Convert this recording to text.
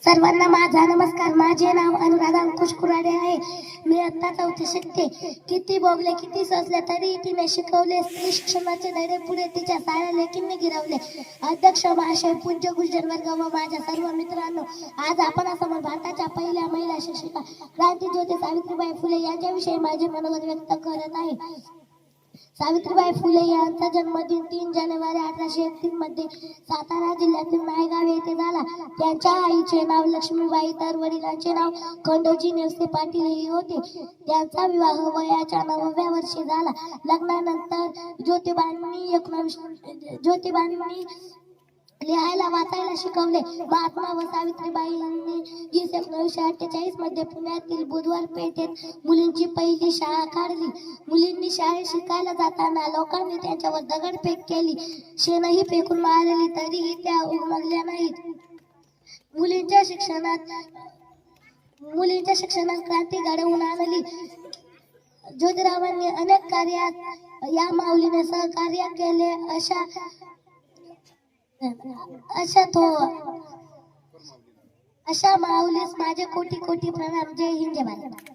सर्वांना माझा नमस्कार. माझे नाव अनुराधा अंकुश कुराडे आहे. मी आता 4थी शिकते. किती बोगले किती सजले तरी तिने शिकवले. स्त्री शिक्षणाचे धडे पुढे तिच्या साऱ्या लेकींनी गिरवले. अध्यक्ष महाशय, पूज्य गुरुजन वर्ग व माझ्या सर्व मित्रांनो, आज आपणासमोर भारताच्या पहिल्या महिला शिक्षिका क्रांतीज्योती सावित्रीबाई फुले यांच्याविषयी माझे मनोगत व्यक्त करत आहे. सावित्रीबाई फुले यांचा जन्मदिन 3 जानेवारी 1831 मध्ये सातारा जिल्ह्यातील नायगाव येथे झाला. त्यांच्या आईचे नाव लक्ष्मीबाई तर वडिलांचे नाव खंडोजी नेवसे पाटील हे होते. त्यांचा विवाह वयाच्या 9व्या वर्षी झाला. लग्नानंतर ज्योतिबांनी लिहायला वाचायला शिकवले. महात्मा व सावित्रीबाईंनी 1948 मध्ये पुण्यातील बुधवार पेठेत मुलींची पहिली शाळा काढली. मुलींनी शाळेत शिकायला जाताना लोकांनी त्यांच्यावर दगडफेक केली. शेणही फेकून मारली तरीही त्या उमगल्या नाहीत. मुलींच्या शिक्षणात क्रांती घडवून आणली. ज्योतिरावांनी अनेक कार्यात या माऊलीने सहकार्य केले. अशा माऊलीस माझे कोटी कोटी प्रणाम. जय हिंद, जय भारत.